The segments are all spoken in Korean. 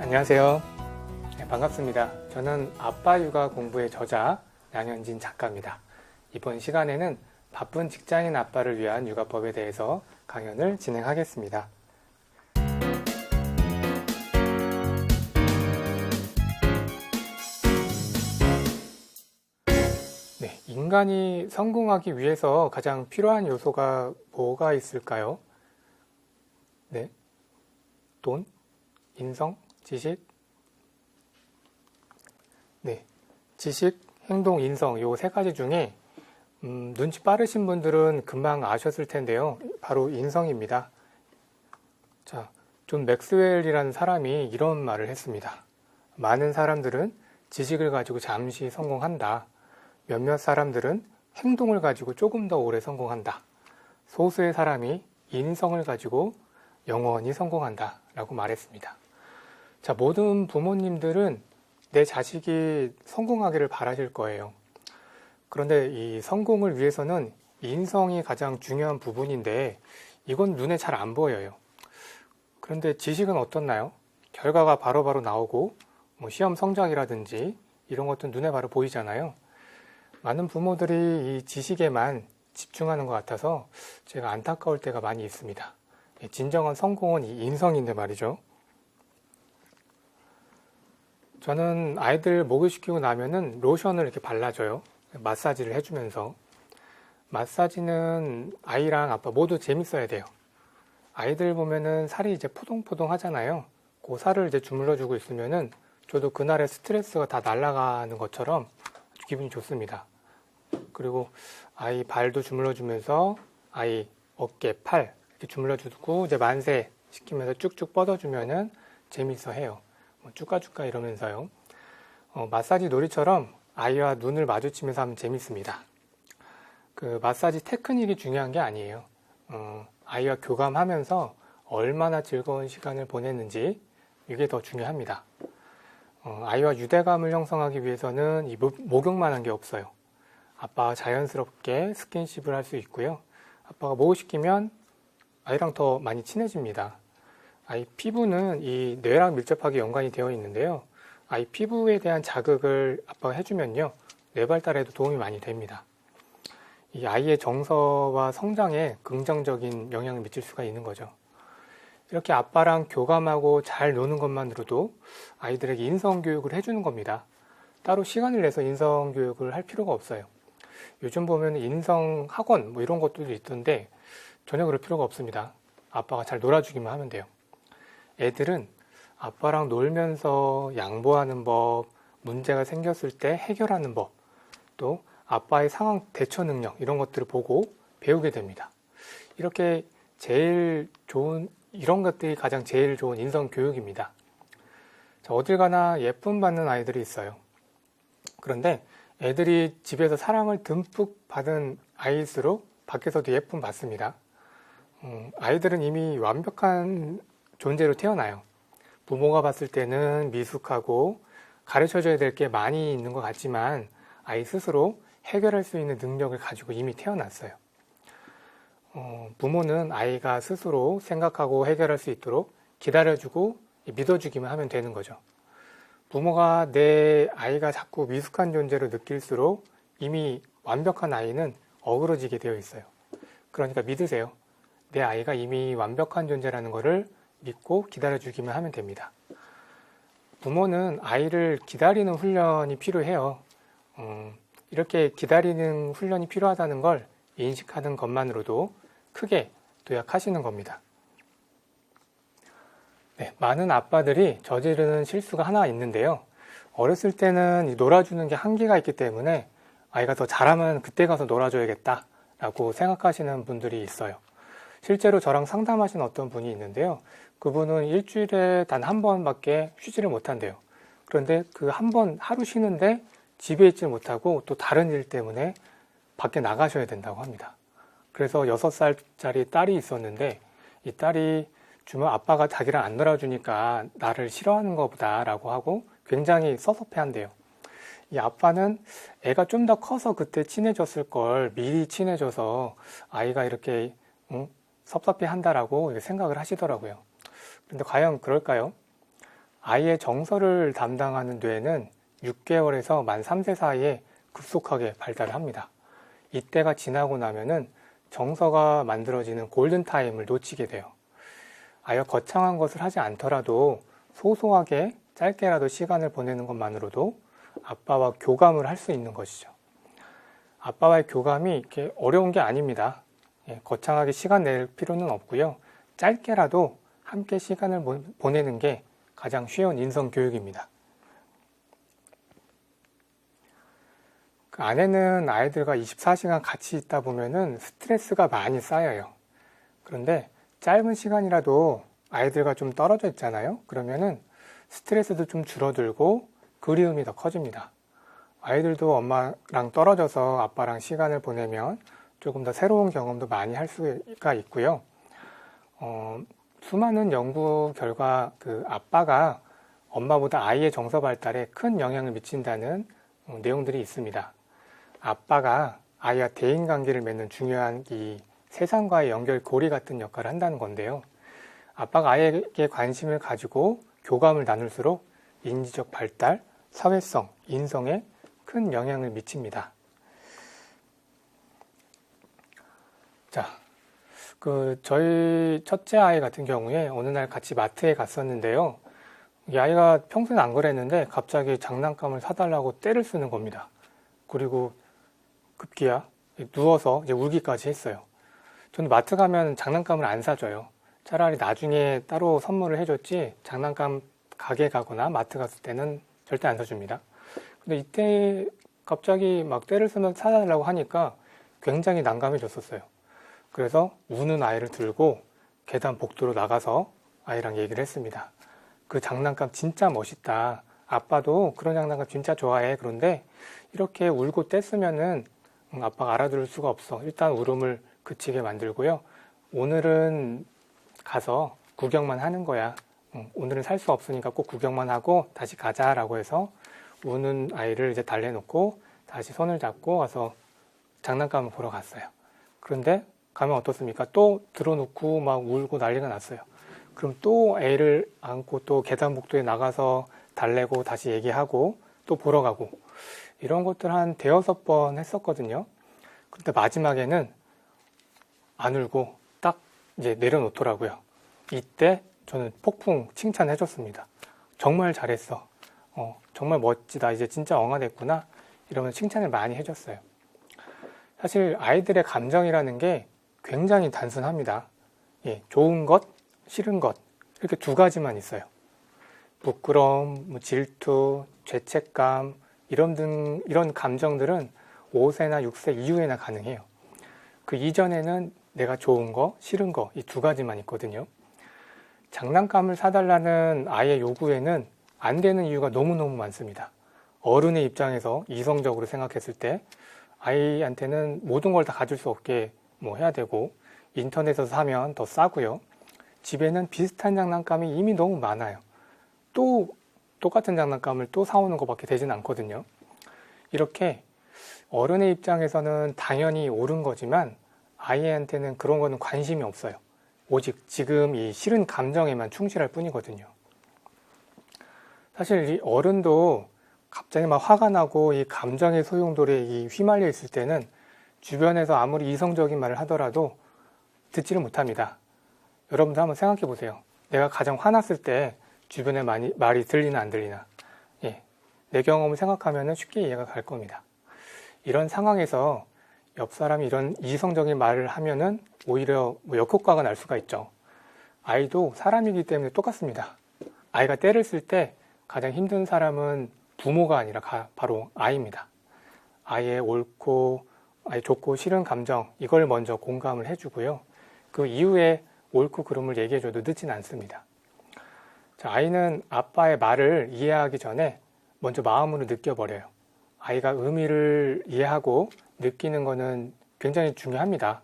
안녕하세요. 네, 반갑습니다. 저는 아빠 육아 공부의 저자 양현진 작가입니다. 이번 시간에는 바쁜 직장인 아빠를 위한 육아법에 대해서 강연을 진행하겠습니다. 네, 인간이 성공하기 위해서 가장 필요한 요소가 뭐가 있을까요? 네, 돈, 인성, 지식? 네, 지식, 행동, 인성 요 세 가지 중에 눈치 빠르신 분들은 금방 아셨을 텐데요. 바로 인성입니다. 자, 존 맥스웰이라는 사람이 이런 말을 했습니다. 많은 사람들은 지식을 가지고 잠시 성공한다. 몇몇 사람들은 행동을 가지고 조금 더 오래 성공한다. 소수의 사람이 인성을 가지고 영원히 성공한다. 라고 말했습니다. 자, 모든 부모님들은 내 자식이 성공하기를 바라실 거예요. 그런데 이 성공을 위해서는 인성이 가장 중요한 부분인데 이건 눈에 잘 안 보여요. 그런데 지식은 어떻나요? 결과가 바로바로 나오고 시험 성적이라든지 이런 것도 눈에 바로 보이잖아요. 많은 부모들이 이 지식에만 집중하는 것 같아서 제가 안타까울 때가 많이 있습니다. 진정한 성공은 이 인성인데 말이죠. 저는 아이들 목욕시키고 나면은 로션을 이렇게 발라줘요. 마사지를 해주면서. 마사지는 아이랑 아빠 모두 재밌어야 돼요. 아이들 보면은 살이 이제 포동포동 하잖아요. 그 살을 이제 주물러주고 있으면은 저도 그날의 스트레스가 다 날아가는 것처럼 아주 기분이 좋습니다. 그리고 아이 발도 주물러주면서 아이 어깨, 팔 이렇게 주물러주고 이제 만세 시키면서 쭉쭉 뻗어주면은 재밌어 해요. 쭈까쭈까 이러면서요. 마사지 놀이처럼 아이와 눈을 마주치면서 하면 재밌습니다. 그 마사지 테크닉이 중요한 게 아니에요. 아이와 교감하면서 얼마나 즐거운 시간을 보냈는지 이게 더 중요합니다. 아이와 유대감을 형성하기 위해서는 이 목욕만 한 게 없어요. 아빠가 자연스럽게 스킨십을 할 수 있고요. 아빠가 목욕시키면 아이랑 더 많이 친해집니다. 아이 피부는 이 뇌랑 밀접하게 연관이 되어 있는데요. 아이 피부에 대한 자극을 아빠가 해주면요. 뇌 발달에도 도움이 많이 됩니다. 이 아이의 정서와 성장에 긍정적인 영향을 미칠 수가 있는 거죠. 이렇게 아빠랑 교감하고 잘 노는 것만으로도 아이들에게 인성교육을 해주는 겁니다. 따로 시간을 내서 인성교육을 할 필요가 없어요. 요즘 보면 인성학원 이런 것들도 있던데 전혀 그럴 필요가 없습니다. 아빠가 잘 놀아주기만 하면 돼요. 애들은 아빠랑 놀면서 양보하는 법, 문제가 생겼을 때 해결하는 법, 또 아빠의 상황 대처 능력 이런 것들을 보고 배우게 됩니다. 이렇게 이런 것들이 가장 제일 좋은 인성 교육입니다. 자, 어딜 가나 예쁨 받는 아이들이 있어요. 그런데 애들이 집에서 사랑을 듬뿍 받은 아이일수록 밖에서도 예쁨 받습니다. 아이들은 이미 완벽한 존재로 태어나요. 부모가 봤을 때는 미숙하고 가르쳐줘야 될 게 많이 있는 것 같지만 아이 스스로 해결할 수 있는 능력을 가지고 이미 태어났어요. 부모는 아이가 스스로 생각하고 해결할 수 있도록 기다려주고 믿어주기만 하면 되는 거죠. 부모가 내 아이가 자꾸 미숙한 존재로 느낄수록 이미 완벽한 아이는 어그러지게 되어 있어요. 그러니까 믿으세요. 내 아이가 이미 완벽한 존재라는 것을 믿고 기다려주기만 하면 됩니다. 부모는 아이를 기다리는 훈련이 필요해요. 이렇게 기다리는 훈련이 필요하다는 걸 인식하는 것만으로도 크게 도약하시는 겁니다. 네, 많은 아빠들이 저지르는 실수가 하나 있는데요. 어렸을 때는 놀아주는 게 한계가 있기 때문에 아이가 더 잘하면 그때 가서 놀아줘야겠다라고 생각하시는 분들이 있어요. 실제로 저랑 상담하신 어떤 분이 있는데요. 그분은 일주일에 단 한 번밖에 쉬지를 못한대요. 그런데 그 한 번 하루 쉬는데 집에 있지 못하고 또 다른 일 때문에 밖에 나가셔야 된다고 합니다. 그래서 6살짜리 딸이 있었는데 이 딸이 아빠가 자기를 안 놀아주니까 나를 싫어하는 것보다 라고 하고 굉장히 섭섭해 한대요. 이 아빠는 애가 좀 더 커서 그때 친해졌을 걸 미리 친해져서 아이가 이렇게 섭섭해 한다라고 생각을 하시더라고요. 그런데 과연 그럴까요? 아이의 정서를 담당하는 뇌는 6개월에서 만 3세 사이에 급속하게 발달을 합니다. 이때가 지나고 나면은 정서가 만들어지는 골든타임을 놓치게 돼요. 아이가 거창한 것을 하지 않더라도 소소하게 짧게라도 시간을 보내는 것만으로도 아빠와 교감을 할 수 있는 것이죠. 아빠와의 교감이 이렇게 어려운 게 아닙니다. 거창하게 시간 낼 필요는 없고요. 짧게라도 함께 시간을 보내는 게 가장 쉬운 인성교육입니다. 그 안에는 아이들과 24시간 같이 있다 보면은 스트레스가 많이 쌓여요. 그런데 짧은 시간이라도 아이들과 좀 떨어져 있잖아요. 그러면은 스트레스도 좀 줄어들고 그리움이 더 커집니다. 아이들도 엄마랑 떨어져서 아빠랑 시간을 보내면 조금 더 새로운 경험도 많이 할 수가 있고요. 수많은 연구 결과 그 아빠가 엄마보다 아이의 정서 발달에 큰 영향을 미친다는 내용들이 있습니다. 아빠가 아이와 대인관계를 맺는 중요한 이 세상과의 연결고리 같은 역할을 한다는 건데요. 아빠가 아이에게 관심을 가지고 교감을 나눌수록 인지적 발달, 사회성, 인성에 큰 영향을 미칩니다. 자, 저희 첫째 아이 같은 경우에 어느 날 같이 마트에 갔었는데요. 이 아이가 평소에는 안 그랬는데 갑자기 장난감을 사달라고 떼를 쓰는 겁니다. 그리고 급기야 누워서 이제 울기까지 했어요. 저는 마트 가면 장난감을 안 사줘요. 차라리 나중에 따로 선물을 해줬지 장난감 가게 가거나 마트 갔을 때는 절대 안 사줍니다. 근데 이때 갑자기 막 떼를 쓰면 사달라고 하니까 굉장히 난감해졌었어요. 그래서 우는 아이를 들고 계단 복도로 나가서 아이랑 얘기를 했습니다. 그 장난감 진짜 멋있다. 아빠도 그런 장난감 진짜 좋아해. 그런데 이렇게 울고 떼쓰면은 아빠가 알아들을 수가 없어. 일단 울음을 그치게 만들고요. 오늘은 가서 구경만 하는 거야. 오늘은 살 수 없으니까 꼭 구경만 하고 다시 가자라고 해서 우는 아이를 이제 달래놓고 다시 손을 잡고 와서 장난감을 보러 갔어요. 그런데 가면 어떻습니까? 또 들어놓고 막 울고 난리가 났어요. 그럼 또 애를 안고 또 계단 복도에 나가서 달래고 다시 얘기하고 또 보러 가고 이런 것들 한 대여섯 번 했었거든요. 근데 마지막에는 안 울고 딱 이제 내려놓더라고요. 이때 저는 폭풍 칭찬해 줬습니다. 정말 잘했어. 정말 멋지다. 이제 진짜 엉아됐구나. 이러면 칭찬을 많이 해줬어요. 사실 아이들의 감정이라는 게 굉장히 단순합니다. 좋은 것, 싫은 것 이렇게 두 가지만 있어요. 부끄러움, 질투, 죄책감 이런 감정들은 5세나 6세 이후에나 가능해요. 그 이전에는 내가 좋은 거, 싫은 거 이 두 가지만 있거든요. 장난감을 사달라는 아이의 요구에는 안 되는 이유가 너무너무 많습니다. 어른의 입장에서 이성적으로 생각했을 때 아이한테는 모든 걸 다 가질 수 없게 해야 되고 인터넷에서 사면 더 싸고요. 집에는 비슷한 장난감이 이미 너무 많아요. 또 똑같은 장난감을 또 사오는 것밖에 되진 않거든요. 이렇게 어른의 입장에서는 당연히 옳은 거지만 아이한테는 그런 거는 관심이 없어요. 오직 지금 이 싫은 감정에만 충실할 뿐이거든요. 사실 이 어른도 갑자기 막 화가 나고 이 감정의 소용돌이에 휘말려 있을 때는 주변에서 아무리 이성적인 말을 하더라도 듣지를 못합니다. 여러분도 한번 생각해 보세요. 내가 가장 화났을 때 주변에 말이 들리나 안 들리나. 내 경험을 생각하면 쉽게 이해가 갈 겁니다. 이런 상황에서 옆 사람이 이런 이성적인 말을 하면은 오히려 역효과가 날 수가 있죠. 아이도 사람이기 때문에 똑같습니다. 아이가 때를 쓸 때 가장 힘든 사람은 부모가 아니라 바로 아이입니다. 아이의 옳고 좋고 싫은 감정 이걸 먼저 공감을 해주고요. 그 이후에 옳고 그름을 얘기해줘도 늦진 않습니다. 자, 아이는 아빠의 말을 이해하기 전에 먼저 마음으로 느껴버려요. 아이가 의미를 이해하고 느끼는 거는 굉장히 중요합니다.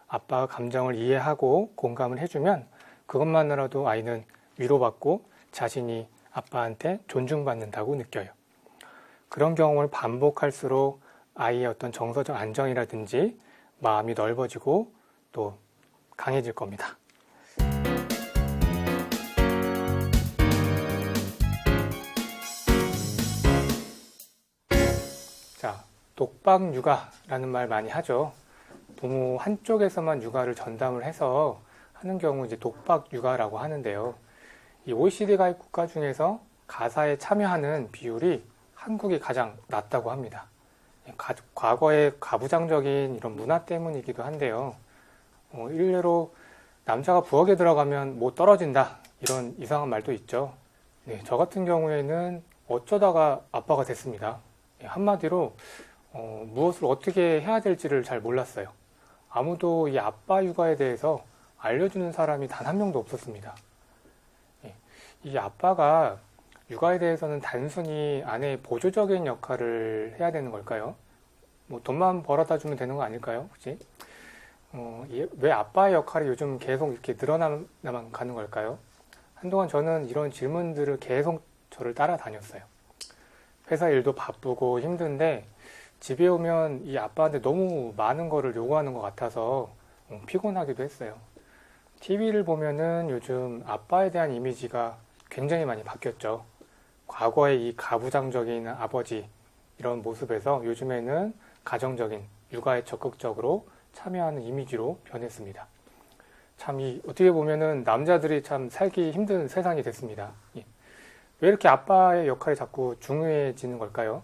아빠가 감정을 이해하고 공감을 해주면 그것만으로도 아이는 위로받고 자신이 아빠한테 존중받는다고 느껴요. 그런 경험을 반복할수록 아이의 어떤 정서적 안정이라든지 마음이 넓어지고 또 강해질 겁니다. 독박 육아라는 말 많이 하죠. 부모 한쪽에서만 육아를 전담을 해서 하는 경우 이제 독박 육아라고 하는데요. 이 OECD 가입 국가 중에서 가사에 참여하는 비율이 한국이 가장 낮다고 합니다. 과거의 가부장적인 이런 문화 때문이기도 한데요. 일례로 남자가 부엌에 들어가면 못 떨어진다 이런 이상한 말도 있죠. 네, 저 같은 경우에는 어쩌다가 아빠가 됐습니다. 한마디로 무엇을 어떻게 해야 될지를 잘 몰랐어요. 아무도 이 아빠 육아에 대해서 알려주는 사람이 단 한 명도 없었습니다. 이 아빠가 육아에 대해서는 단순히 아내의 보조적인 역할을 해야 되는 걸까요? 뭐 돈만 벌어다 주면 되는 거 아닐까요? 혹시? 왜 아빠의 역할이 요즘 계속 이렇게 늘어나만 가는 걸까요? 한동안 저는 이런 질문들을 계속 저를 따라다녔어요. 회사 일도 바쁘고 힘든데 집에 오면 이 아빠한테 너무 많은 거를 요구하는 것 같아서 피곤하기도 했어요. TV를 보면은 요즘 아빠에 대한 이미지가 굉장히 많이 바뀌었죠. 과거의 이 가부장적인 아버지 이런 모습에서 요즘에는 가정적인 육아에 적극적으로 참여하는 이미지로 변했습니다. 참 어떻게 보면은 남자들이 참 살기 힘든 세상이 됐습니다. 왜 이렇게 아빠의 역할이 자꾸 중요해지는 걸까요?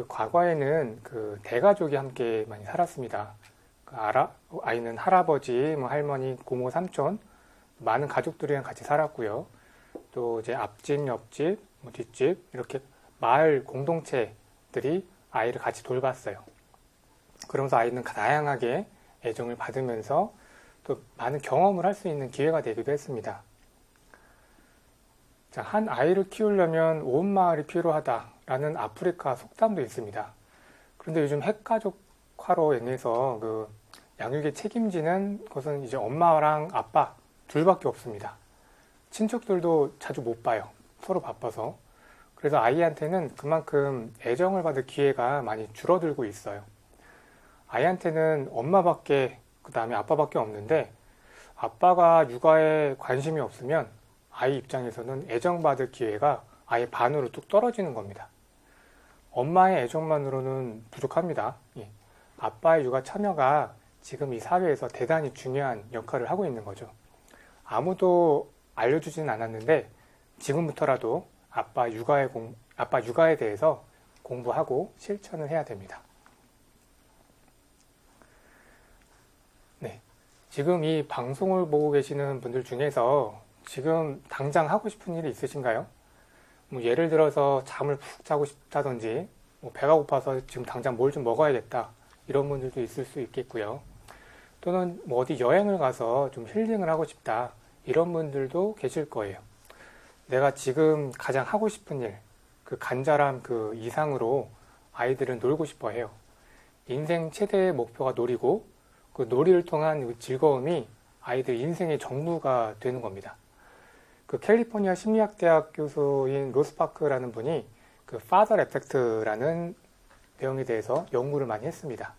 과거에는 대가족이 함께 많이 살았습니다. 아이는 할아버지, 할머니, 고모, 삼촌 많은 가족들이랑 같이 살았고요. 또 이제 앞집, 옆집, 뒷집 이렇게 마을 공동체들이 아이를 같이 돌봤어요. 그러면서 아이는 다양하게 애정을 받으면서 또 많은 경험을 할 수 있는 기회가 되기도 했습니다. 자, 한 아이를 키우려면 온 마을이 필요하다라는 아프리카 속담도 있습니다. 그런데 요즘 핵가족화로 인해서 양육에 책임지는 것은 이제 엄마랑 아빠 둘밖에 없습니다. 친척들도 자주 못 봐요. 서로 바빠서. 그래서 아이한테는 그만큼 애정을 받을 기회가 많이 줄어들고 있어요. 아이한테는 엄마밖에, 그 다음에 아빠밖에 없는데 아빠가 육아에 관심이 없으면 아이 입장에서는 애정받을 기회가 아예 반으로 뚝 떨어지는 겁니다. 엄마의 애정만으로는 부족합니다. 아빠의 육아 참여가 지금 이 사회에서 대단히 중요한 역할을 하고 있는 거죠. 아무도 알려주지는 않았는데 지금부터라도 아빠 육아에 대해서 공부하고 실천을 해야 됩니다. 네, 지금 이 방송을 보고 계시는 분들 중에서 지금 당장 하고 싶은 일이 있으신가요? 예를 들어서 잠을 푹 자고 싶다든지 배가 고파서 지금 당장 뭘 좀 먹어야겠다 이런 분들도 있을 수 있겠고요. 또는 어디 여행을 가서 좀 힐링을 하고 싶다 이런 분들도 계실 거예요. 내가 지금 가장 하고 싶은 일, 간절함 이상으로 아이들은 놀고 싶어 해요. 인생 최대의 목표가 놀이고 그 놀이를 통한 즐거움이 아이들 인생의 전부가 되는 겁니다. 캘리포니아 심리학대학 교수인 로스파크라는 분이 파더 에펙트라는 내용에 대해서 연구를 많이 했습니다.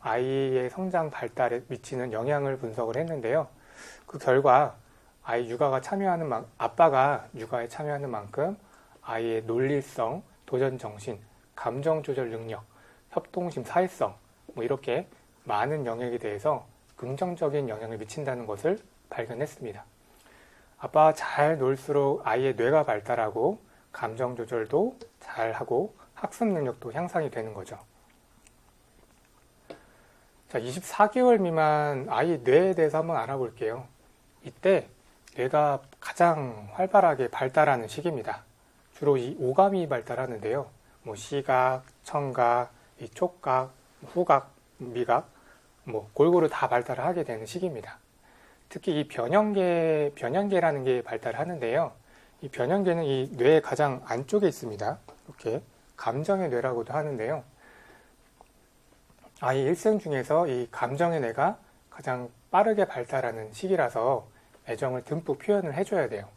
아이의 성장 발달에 미치는 영향을 분석을 했는데요. 그 결과 아빠가 육아에 참여하는 만큼 아이의 논리성, 도전 정신, 감정 조절 능력, 협동심, 사회성 이렇게 많은 영역에 대해서 긍정적인 영향을 미친다는 것을 발견했습니다. 아빠가 잘 놀수록 아이의 뇌가 발달하고 감정 조절도 잘하고 학습 능력도 향상이 되는 거죠. 자, 24개월 미만 아이 뇌에 대해서 한번 알아볼게요. 이때 뇌가 가장 활발하게 발달하는 시기입니다. 주로 이 오감이 발달하는데요. 시각, 청각, 이 촉각, 후각, 미각, 골고루 다 발달을 하게 되는 시기입니다. 특히 이 변형계라는 게 발달하는데요. 이 변형계는 이 뇌의 가장 안쪽에 있습니다. 이렇게 감정의 뇌라고도 하는데요. 아이 일생 중에서 이 감정의 뇌가 가장 빠르게 발달하는 시기라서 애정을 듬뿍 표현을 해줘야 돼요.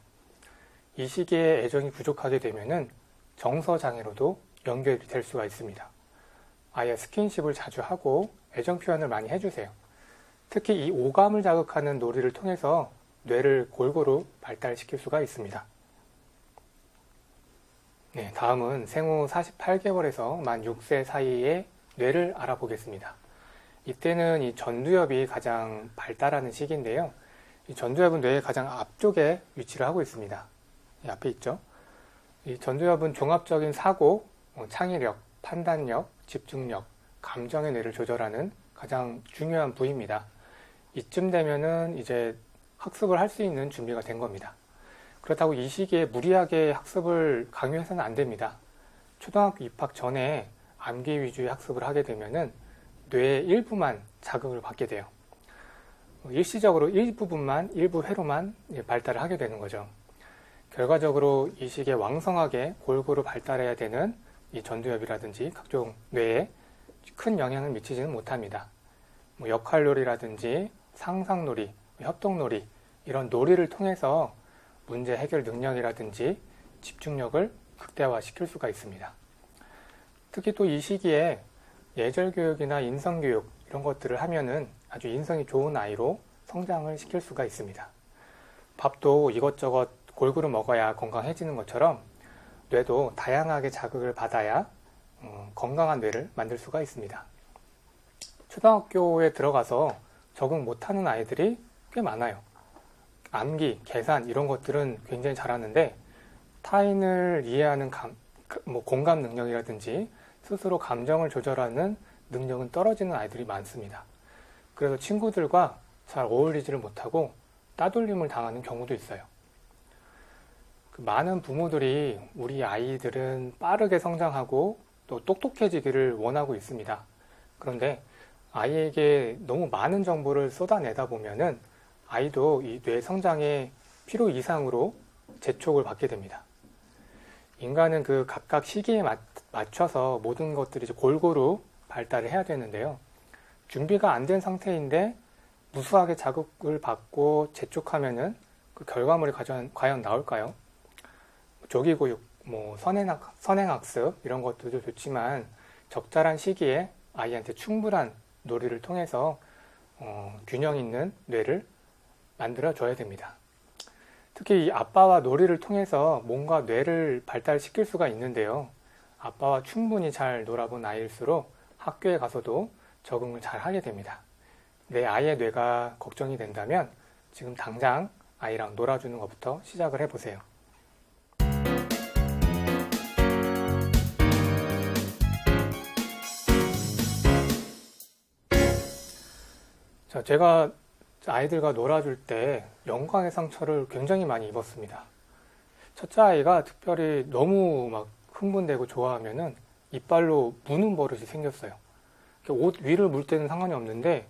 이 시기에 애정이 부족하게 되면은 정서장애로도 연결이 될 수가 있습니다. 아이와 스킨십을 자주 하고 애정 표현을 많이 해주세요. 특히 이 오감을 자극하는 놀이를 통해서 뇌를 골고루 발달시킬 수가 있습니다. 네, 다음은 생후 48개월에서 만 6세 사이의 뇌를 알아보겠습니다. 이때는 이 전두엽이 가장 발달하는 시기인데요. 이 전두엽은 뇌의 가장 앞쪽에 위치를 하고 있습니다. 이 앞에 있죠. 이 전두엽은 종합적인 사고, 창의력, 판단력, 집중력, 감정의 뇌를 조절하는 가장 중요한 부위입니다. 이쯤 되면은 이제 학습을 할 수 있는 준비가 된 겁니다. 그렇다고 이 시기에 무리하게 학습을 강요해서는 안 됩니다. 초등학교 입학 전에 암기 위주의 학습을 하게 되면은 뇌의 일부만 자극을 받게 돼요. 일시적으로 일부분만, 일부 회로만 발달을 하게 되는 거죠. 결과적으로 이 시기에 왕성하게 골고루 발달해야 되는 이 전두엽이라든지 각종 뇌에 큰 영향을 미치지는 못합니다. 역할놀이라든지 상상놀이, 협동놀이 이런 놀이를 통해서 문제 해결 능력이라든지 집중력을 극대화시킬 수가 있습니다. 특히 또 이 시기에 예절교육이나 인성교육 이런 것들을 하면은 아주 인성이 좋은 아이로 성장을 시킬 수가 있습니다. 밥도 이것저것 골고루 먹어야 건강해지는 것처럼 뇌도 다양하게 자극을 받아야 건강한 뇌를 만들 수가 있습니다. 초등학교에 들어가서 적응 못하는 아이들이 꽤 많아요. 암기, 계산 이런 것들은 굉장히 잘하는데 타인을 이해하는 공감 능력이라든지 스스로 감정을 조절하는 능력은 떨어지는 아이들이 많습니다. 그래서 친구들과 잘 어울리지를 못하고 따돌림을 당하는 경우도 있어요. 많은 부모들이 우리 아이들은 빠르게 성장하고 또 똑똑해지기를 원하고 있습니다. 그런데 아이에게 너무 많은 정보를 쏟아내다 보면은 아이도 이 뇌 성장의 필요 이상으로 재촉을 받게 됩니다. 인간은 그 각각 시기에 맞춰서 모든 것들이 이제 골고루 발달을 해야 되는데요. 준비가 안 된 상태인데 무수하게 자극을 받고 재촉하면은 그 결과물이 과연 나올까요? 조기교육, 선행학습 이런 것들도 좋지만 적절한 시기에 아이한테 충분한 놀이를 통해서 균형 있는 뇌를 만들어줘야 됩니다. 특히 이 아빠와 놀이를 통해서 몸과 뇌를 발달시킬 수가 있는데요. 아빠와 충분히 잘 놀아본 아이일수록 학교에 가서도 적응을 잘 하게 됩니다. 내 아이의 뇌가 걱정이 된다면 지금 당장 아이랑 놀아주는 것부터 시작을 해보세요. 자, 제가 아이들과 놀아줄 때 영광의 상처를 굉장히 많이 입었습니다. 첫째 아이가 특별히 너무 막 흥분되고 좋아하면은 이빨로 무는 버릇이 생겼어요. 옷 위를 물 때는 상관이 없는데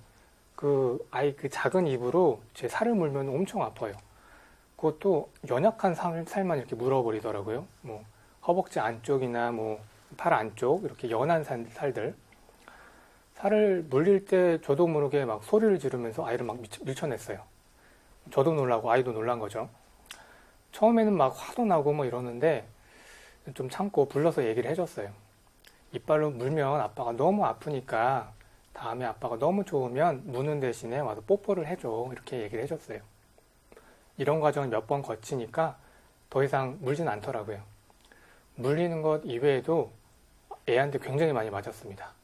그 아이 그 작은 입으로 제 살을 물면 엄청 아파요. 그것도 연약한 살만 이렇게 물어버리더라고요. 허벅지 안쪽이나 팔 안쪽 이렇게 연한 살들. 살을 물릴 때 저도 모르게 막 소리를 지르면서 아이를 막 밀쳐냈어요. 저도 놀라고 아이도 놀란 거죠. 처음에는 막 화도 나고 이러는데 좀 참고 불러서 얘기를 해줬어요. 이빨로 물면 아빠가 너무 아프니까 다음에 아빠가 너무 좋으면 무는 대신에 와서 뽀뽀를 해줘. 이렇게 얘기를 해줬어요. 이런 과정을 몇 번 거치니까 더 이상 물진 않더라고요. 물리는 것 이외에도 애한테 굉장히 많이 맞았습니다.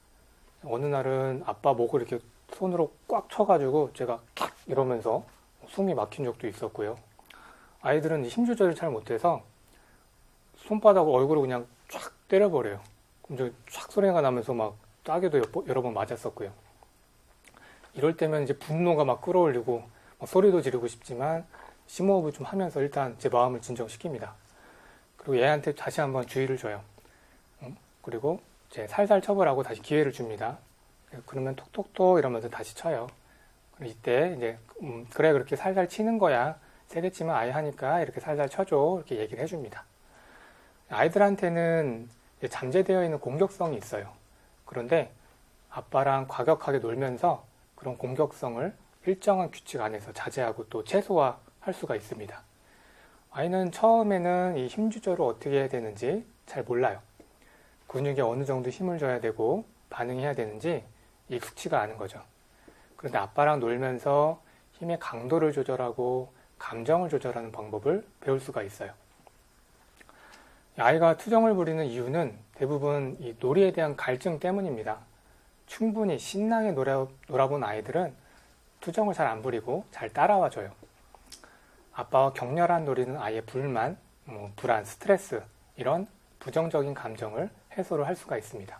어느 날은 아빠 목을 이렇게 손으로 꽉 쳐가지고 제가 탁 이러면서 숨이 막힌 적도 있었고요. 아이들은 힘 조절을 잘 못해서 손바닥을 얼굴을 그냥 쫙 때려버려요. 그럼 쫙 소리가 나면서 막 따개도 여러 번 맞았었고요. 이럴 때면 이제 분노가 막 끌어올리고 소리도 지르고 싶지만 심호흡을 좀 하면서 일단 제 마음을 진정시킵니다. 그리고 얘한테 다시 한번 주의를 줘요. 그리고 이제 살살 쳐보라고 다시 기회를 줍니다. 그러면 톡톡톡 이러면서 다시 쳐요. 이때 이제 그래 그렇게 살살 치는 거야. 세게 치면 아이 하니까 이렇게 살살 쳐줘. 이렇게 얘기를 해줍니다. 아이들한테는 잠재되어 있는 공격성이 있어요. 그런데 아빠랑 과격하게 놀면서 그런 공격성을 일정한 규칙 안에서 자제하고 또 최소화할 수가 있습니다. 아이는 처음에는 이 힘 조절을 어떻게 해야 되는지 잘 몰라요. 근육에 어느 정도 힘을 줘야 되고 반응해야 되는지 익숙치가 않은 거죠. 그런데 아빠랑 놀면서 힘의 강도를 조절하고 감정을 조절하는 방법을 배울 수가 있어요. 아이가 투정을 부리는 이유는 대부분 이 놀이에 대한 갈증 때문입니다. 충분히 신나게 놀아본 아이들은 투정을 잘 안 부리고 잘 따라와줘요. 아빠와 격렬한 놀이는 아이의 불만, 불안, 스트레스 이런 부정적인 감정을 해소를 할 수가 있습니다.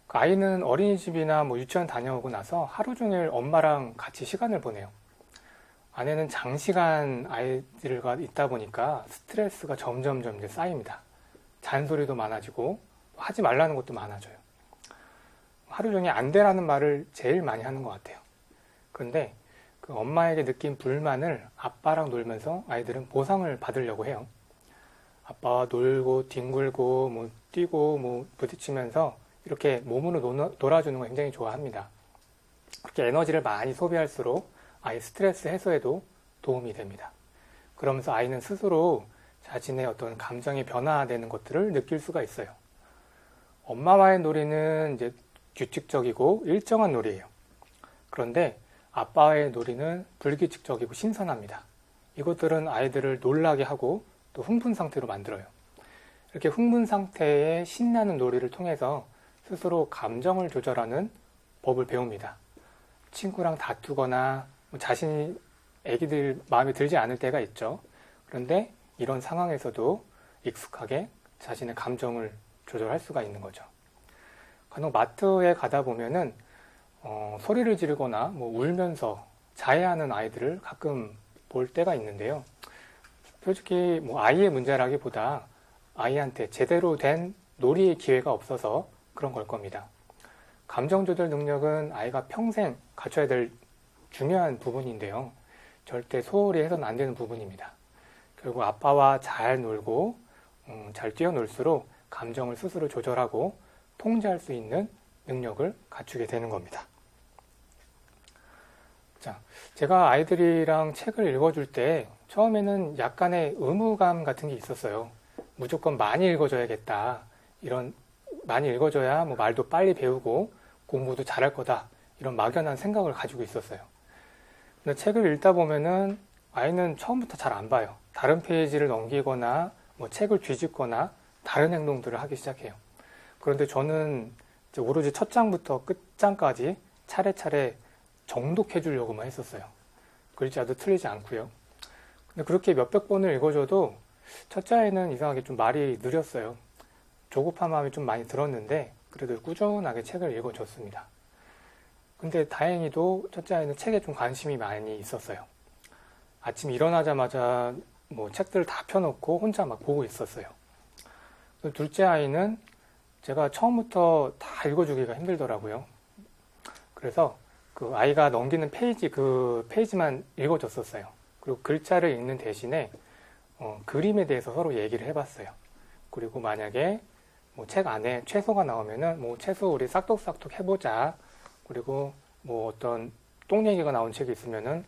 그 아이는 어린이집이나 유치원 다녀오고 나서 하루 종일 엄마랑 같이 시간을 보내요. 아내는 장시간 아이들과 있다 보니까 스트레스가 점점 이제 쌓입니다. 잔소리도 많아지고 하지 말라는 것도 많아져요. 하루 종일 안 되라는 말을 제일 많이 하는 것 같아요. 그런데 그 엄마에게 느낀 불만을 아빠랑 놀면서 아이들은 보상을 받으려고 해요. 아빠와 놀고 뒹굴고 뛰고 부딪히면서 이렇게 몸으로 놀아주는 거 굉장히 좋아합니다. 그렇게 에너지를 많이 소비할수록 아이 스트레스 해소에도 도움이 됩니다. 그러면서 아이는 스스로 자신의 어떤 감정이 변화되는 것들을 느낄 수가 있어요. 엄마와의 놀이는 이제 규칙적이고 일정한 놀이예요. 그런데 아빠와의 놀이는 불규칙적이고 신선합니다. 이것들은 아이들을 놀라게 하고 또 흥분 상태로 만들어요. 이렇게 흥분 상태의 신나는 놀이를 통해서 스스로 감정을 조절하는 법을 배웁니다. 친구랑 다투거나 자신이 애기들 마음에 들지 않을 때가 있죠. 그런데 이런 상황에서도 익숙하게 자신의 감정을 조절할 수가 있는 거죠. 간혹 마트에 가다 보면은 소리를 지르거나 울면서 자해하는 아이들을 가끔 볼 때가 있는데요. 솔직히 아이의 문제라기보다 아이한테 제대로 된 놀이의 기회가 없어서 그런 걸 겁니다. 감정 조절 능력은 아이가 평생 갖춰야 될 중요한 부분인데요. 절대 소홀히 해서는 안 되는 부분입니다. 결국 아빠와 잘 놀고 잘 뛰어놀수록 감정을 스스로 조절하고 통제할 수 있는 능력을 갖추게 되는 겁니다. 자, 제가 아이들이랑 책을 읽어줄 때 처음에는 약간의 의무감 같은 게 있었어요. 무조건 많이 읽어줘야겠다. 이런 많이 읽어줘야 말도 빨리 배우고 공부도 잘할 거다. 이런 막연한 생각을 가지고 있었어요. 근데 책을 읽다 보면은 아이는 처음부터 잘 안 봐요. 다른 페이지를 넘기거나 책을 뒤집거나 다른 행동들을 하기 시작해요. 그런데 저는 이제 오로지 첫 장부터 끝장까지 차례차례 정독해 주려고만 했었어요. 글자도 틀리지 않고요. 근데 그렇게 몇백 번을 읽어줘도 첫째 아이는 이상하게 좀 말이 느렸어요. 조급한 마음이 좀 많이 들었는데 그래도 꾸준하게 책을 읽어줬습니다. 근데 다행히도 첫째 아이는 책에 좀 관심이 많이 있었어요. 아침 일어나자마자 책들을 다 펴놓고 혼자 막 보고 있었어요. 둘째 아이는 제가 처음부터 다 읽어주기가 힘들더라고요. 그래서 그 아이가 넘기는 페이지, 그 페이지만 읽어줬었어요. 그리고 글자를 읽는 대신에 그림에 대해서 서로 얘기를 해봤어요. 그리고 만약에 책 안에 채소가 나오면은 채소 우리 싹둑싹둑 해보자. 그리고 어떤 똥 얘기가 나온 책이 있으면은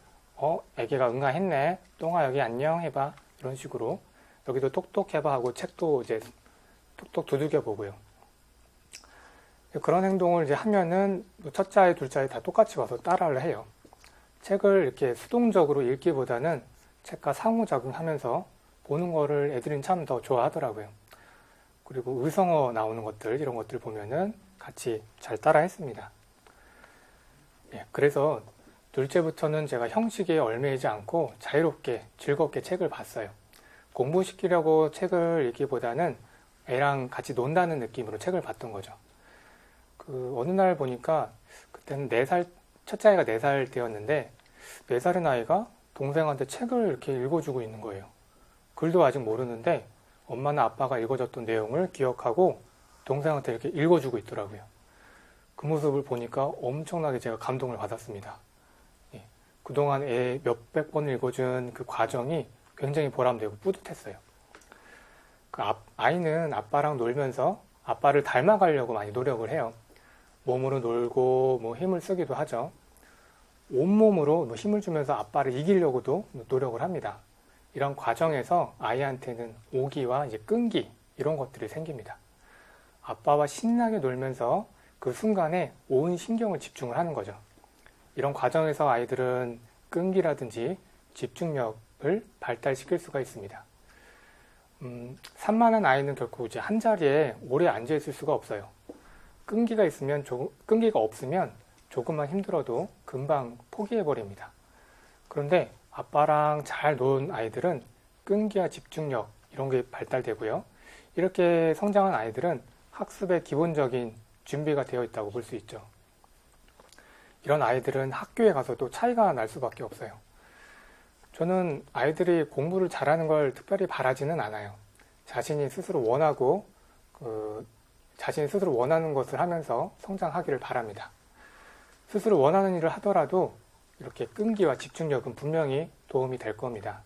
애기가 응아했네. 똥아 여기 안녕 해봐. 이런 식으로 여기도 똑똑 해봐 하고 책도 이제 톡톡 두들겨 보고요. 그런 행동을 이제 하면은 첫째 아이, 둘째 아이 다 똑같이 와서 따라를 해요. 책을 이렇게 수동적으로 읽기보다는 책과 상호작용하면서 보는 거를 애들은 참 더 좋아하더라고요. 그리고 의성어 나오는 것들, 이런 것들 보면은 같이 잘 따라 했습니다. 예, 그래서 둘째부터는 제가 형식에 얽매이지 않고 자유롭게 즐겁게 책을 봤어요. 공부시키려고 책을 읽기보다는 애랑 같이 논다는 느낌으로 책을 봤던 거죠. 어느 날 보니까 그때는 4살, 첫째 아이가 4살 때였는데 4살인 아이가 동생한테 책을 이렇게 읽어주고 있는 거예요. 글도 아직 모르는데 엄마나 아빠가 읽어줬던 내용을 기억하고 동생한테 이렇게 읽어주고 있더라고요. 그 모습을 보니까 엄청나게 제가 감동을 받았습니다. 예, 그동안 애 몇백 번 읽어준 그 과정이 굉장히 보람되고 뿌듯했어요. 아이는 아빠랑 놀면서 아빠를 닮아가려고 많이 노력을 해요. 몸으로 놀고 힘을 쓰기도 하죠. 온몸으로 힘을 주면서 아빠를 이기려고도 노력을 합니다. 이런 과정에서 아이한테는 오기와 이제 끈기 이런 것들이 생깁니다. 아빠와 신나게 놀면서 그 순간에 온 신경을 집중을 하는 거죠. 이런 과정에서 아이들은 끈기라든지 집중력을 발달시킬 수가 있습니다. 산만한 아이는 결코 이제 한 자리에 오래 앉아 있을 수가 없어요. 끈기가 없으면 조금만 힘들어도 금방 포기해버립니다. 그런데 아빠랑 잘 논 아이들은 끈기와 집중력 이런 게 발달되고요. 이렇게 성장한 아이들은 학습의 기본적인 준비가 되어 있다고 볼 수 있죠. 이런 아이들은 학교에 가서도 차이가 날 수밖에 없어요. 저는 아이들이 공부를 잘하는 걸 특별히 바라지는 않아요. 자신이 스스로 원하고 자신이 스스로 원하는 것을 하면서 성장하기를 바랍니다. 스스로 원하는 일을 하더라도 이렇게 끈기와 집중력은 분명히 도움이 될 겁니다.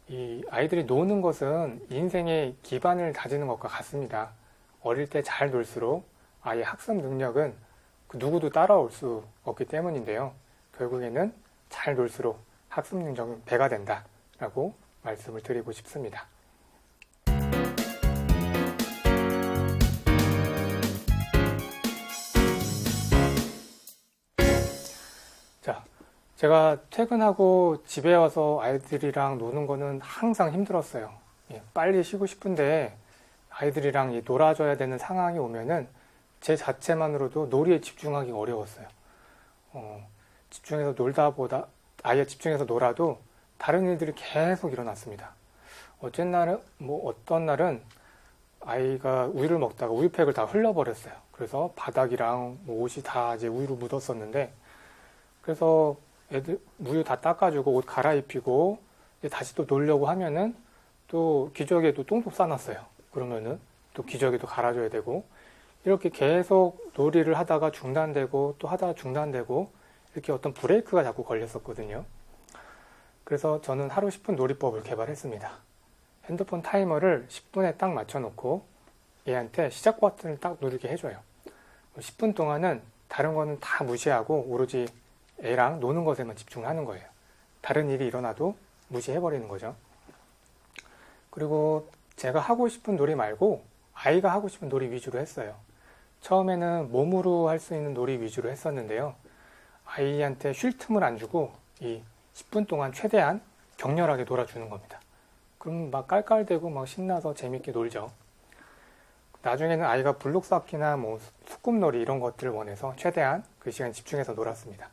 이 아이들이 노는 것은 인생의 기반을 다지는 것과 같습니다. 어릴 때 잘 놀수록 아이의 학습 능력은 누구도 따라올 수 없기 때문인데요. 결국에는 잘 놀수록 학습 능력은 배가 된다라고 말씀을 드리고 싶습니다. 자, 제가 퇴근하고 집에 와서 아이들이랑 노는 거는 항상 힘들었어요. 빨리 쉬고 싶은데 아이들이랑 놀아줘야 되는 상황이 오면은 제 자체만으로도 놀이에 집중하기 어려웠어요. 집중해서 아예 집중해서 놀아도 다른 일들이 계속 일어났습니다. 어떤 날은 아이가 우유를 먹다가 우유팩을 다 흘려버렸어요. 그래서 바닥이랑 옷이 다 이제 우유로 묻었었는데, 그래서 애들 우유 다 닦아주고 옷 갈아입히고 다시 또 놀려고 하면은 또 기저귀에도 똥도 싸놨어요. 그러면은 또 기저귀도 갈아줘야 되고, 이렇게 계속 놀이를 하다가 중단되고 또 하다가 중단되고 이렇게 어떤 브레이크가 자꾸 걸렸었거든요. 그래서 저는 하루 10분 놀이법을 개발했습니다. 핸드폰 타이머를 10분에 딱 맞춰놓고 얘한테 시작 버튼을 딱 누르게 해줘요. 10분 동안은 다른 거는 다 무시하고 오로지 애랑 노는 것에만 집중하는 거예요. 다른 일이 일어나도 무시해버리는 거죠. 그리고 제가 하고 싶은 놀이 말고 아이가 하고 싶은 놀이 위주로 했어요. 처음에는 몸으로 할 수 있는 놀이 위주로 했었는데요. 아이한테 쉴 틈을 안 주고 이 10분 동안 최대한 격렬하게 놀아주는 겁니다. 그럼 막 깔깔대고 막 신나서 재밌게 놀죠. 나중에는 아이가 블록 쌓기나 소꿉놀이 이런 것들을 원해서 최대한 그 시간 집중해서 놀았습니다.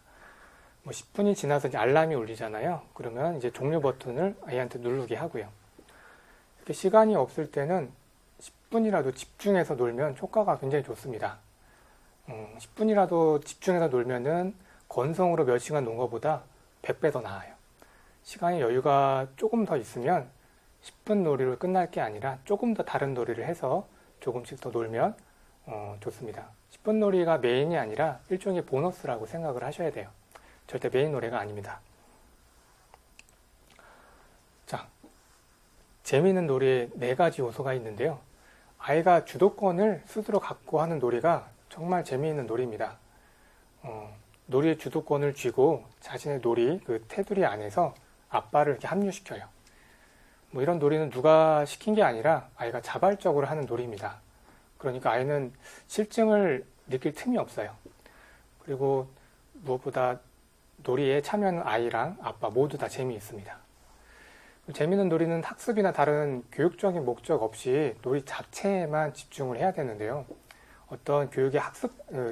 10분이 지나서 이제 알람이 울리잖아요. 그러면 이제 종료 버튼을 아이한테 누르게 하고요. 이렇게 시간이 없을 때는 10분이라도 집중해서 놀면 효과가 굉장히 좋습니다. 10분이라도 집중해서 놀면은 건성으로 몇 시간 논 것보다 100배 더 나아요. 시간이 여유가 조금 더 있으면 10분 놀이로 끝날 게 아니라 조금 더 다른 놀이를 해서 조금씩 더 놀면 좋습니다. 10분 놀이가 메인이 아니라 일종의 보너스라고 생각을 하셔야 돼요. 절대 메인 놀이가 아닙니다. 자, 재미있는 놀이에 4가지 요소가 있는데요. 아이가 주도권을 스스로 갖고 하는 놀이가 정말 재미있는 놀이입니다. 놀이의 주도권을 쥐고 자신의 놀이, 그 테두리 안에서 아빠를 이렇게 합류시켜요. 이런 놀이는 누가 시킨 게 아니라 아이가 자발적으로 하는 놀이입니다. 그러니까 아이는 실증을 느낄 틈이 없어요. 그리고 무엇보다 놀이에 참여하는 아이랑 아빠 모두 다 재미있습니다. 재미있는 놀이는 학습이나 다른 교육적인 목적 없이 놀이 자체에만 집중을 해야 되는데요. 어떤 교육의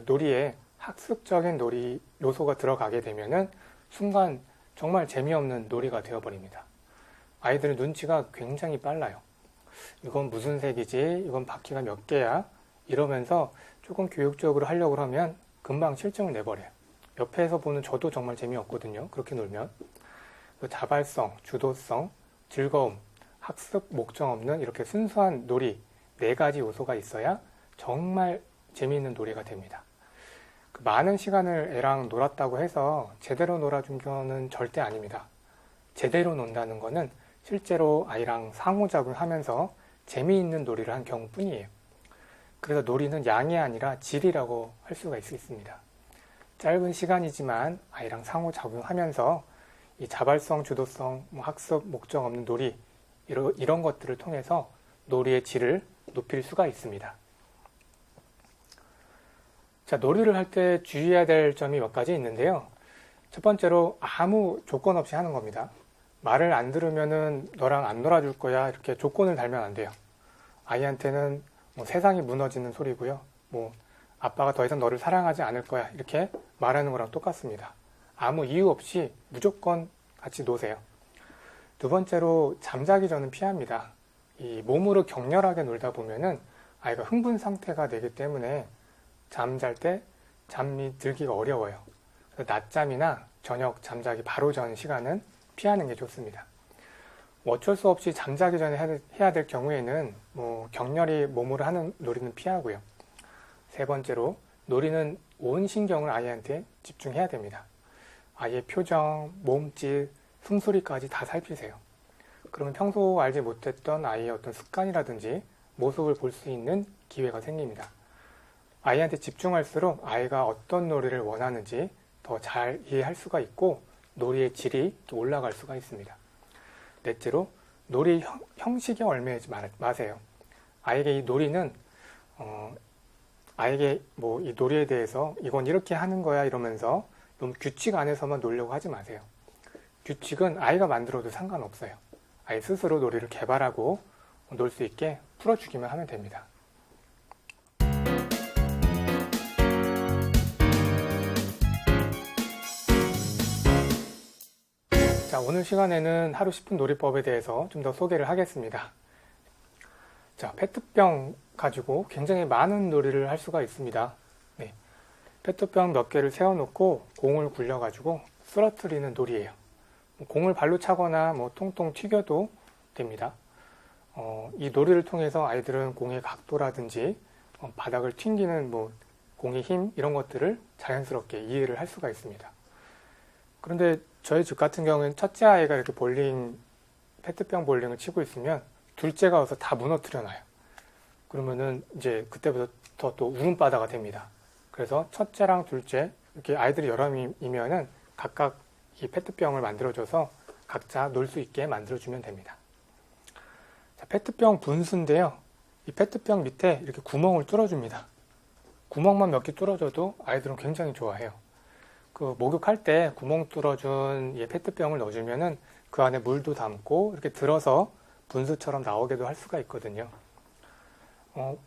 놀이에 학습적인 놀이 요소가 들어가게 되면은 순간 정말 재미없는 놀이가 되어버립니다. 아이들의 눈치가 굉장히 빨라요. 이건 무슨 색이지? 이건 바퀴가 몇 개야? 이러면서 조금 교육적으로 하려고 하면 금방 실증을 내버려요. 옆에서 보는 저도 정말 재미없거든요. 그렇게 놀면. 자발성, 주도성, 즐거움, 학습 목적 없는 이렇게 순수한 놀이 4가지 요소가 있어야 정말 재미있는 놀이가 됩니다. 많은 시간을 애랑 놀았다고 해서 제대로 놀아준 거는 절대 아닙니다. 제대로 논다는 거는 실제로 아이랑 상호작용하면서 재미있는 놀이를 한 경우뿐이에요. 그래서 놀이는 양이 아니라 질이라고 할 수가 있습니다. 짧은 시간이지만 아이랑 상호작용하면서 이 자발성, 주도성, 학습 목적 없는 놀이 이런 것들을 통해서 놀이의 질을 높일 수가 있습니다. 자, 놀이를 할 때 주의해야 될 점이 몇 가지 있는데요. 첫 번째로 아무 조건 없이 하는 겁니다. 말을 안 들으면은 너랑 안 놀아줄 거야 이렇게 조건을 달면 안 돼요. 아이한테는 세상이 무너지는 소리고요. 아빠가 더 이상 너를 사랑하지 않을 거야. 이렇게 말하는 거랑 똑같습니다. 아무 이유 없이 무조건 같이 노세요. 두 번째로 잠자기 전은 피합니다. 이 몸으로 격렬하게 놀다 보면은 아이가 흥분 상태가 되기 때문에 잠잘 때 잠이 들기가 어려워요. 그래서 낮잠이나 저녁 잠자기 바로 전 시간은 피하는 게 좋습니다. 어쩔 수 없이 잠자기 전에 해야 될 경우에는 격렬히 몸으로 하는 놀이는 피하고요. 세 번째로 놀이는 온 신경을 아이한테 집중해야 됩니다. 아이의 표정, 몸짓, 숨소리까지 다 살피세요. 그러면 평소 알지 못했던 아이의 어떤 습관이라든지 모습을 볼 수 있는 기회가 생깁니다. 아이한테 집중할수록 아이가 어떤 놀이를 원하는지 더 잘 이해할 수가 있고 놀이의 질이 올라갈 수가 있습니다. 넷째로 놀이 형식에 얽매이지 마세요. 아이에게 이 놀이는 아이에게 이 놀이에 대해서 이건 이렇게 하는 거야 이러면서 너무 규칙 안에서만 놀려고 하지 마세요. 규칙은 아이가 만들어도 상관없어요. 아이 스스로 놀이를 개발하고 놀 수 있게 풀어주기만 하면 됩니다. 자, 오늘 시간에는 하루 10분 놀이법에 대해서 좀 더 소개를 하겠습니다. 자, 페트병 가지고 굉장히 많은 놀이를 할 수가 있습니다. 네, 페트병 몇 개를 세워놓고 공을 굴려가지고 쓰러뜨리는 놀이예요. 공을 발로 차거나 통통 튀겨도 됩니다. 이 놀이를 통해서 아이들은 공의 각도라든지 바닥을 튕기는 공의 힘 이런 것들을 자연스럽게 이해를 할 수가 있습니다. 그런데 저희 집 같은 경우는 첫째 아이가 이렇게 페트병 볼링을 치고 있으면 둘째가 와서 다 무너뜨려 놔요. 그러면은 이제 그때부터 또 울음바다가 됩니다. 그래서 첫째랑 둘째 이렇게 아이들이 여러 명이면은 각각 이 페트병을 만들어줘서 각자 놀 수 있게 만들어주면 됩니다. 자, 페트병 분수인데요. 이 페트병 밑에 이렇게 구멍을 뚫어줍니다. 구멍만 몇 개 뚫어줘도 아이들은 굉장히 좋아해요. 그 목욕할 때 구멍 뚫어준 이 페트병을 넣어주면은 그 안에 물도 담고 이렇게 들어서 분수처럼 나오게도 할 수가 있거든요.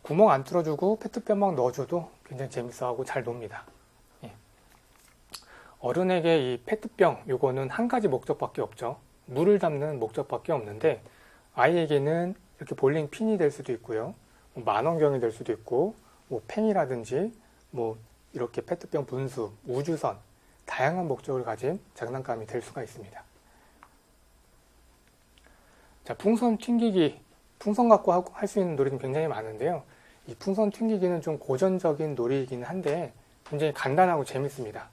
구멍 안 뚫어주고 페트병만 넣어줘도 굉장히 재밌어하고 잘 놉니다. 예. 어른에게 이 페트병 요거는 한 가지 목적밖에 없죠. 물을 담는 목적밖에 없는데 아이에게는 이렇게 볼링 핀이 될 수도 있고요. 만원경이 될 수도 있고 펜이라든지 이렇게 페트병 분수, 우주선 다양한 목적을 가진 장난감이 될 수가 있습니다. 자, 풍선 튕기기, 풍선 갖고 할 수 있는 놀이는 굉장히 많은데요. 이 풍선 튕기기는 좀 고전적인 놀이이긴 한데 굉장히 간단하고 재밌습니다.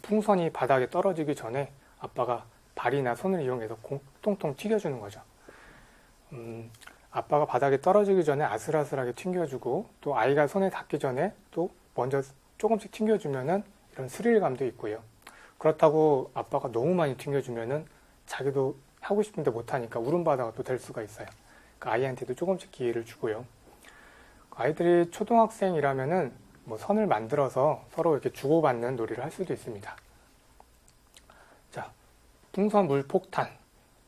풍선이 바닥에 떨어지기 전에 아빠가 발이나 손을 이용해서 통통 튀겨주는 거죠. 아빠가 바닥에 떨어지기 전에 아슬아슬하게 튕겨주고 또 아이가 손에 닿기 전에 또 먼저 조금씩 튕겨주면은 이런 스릴감도 있고요. 그렇다고 아빠가 너무 많이 튕겨주면은 자기도 하고 싶은데 못하니까 울음바다가 또 될 수가 있어요. 그러니까 아이한테도 조금씩 기회를 주고요. 아이들이 초등학생이라면은 선을 만들어서 서로 이렇게 주고받는 놀이를 할 수도 있습니다. 자, 풍선 물폭탄.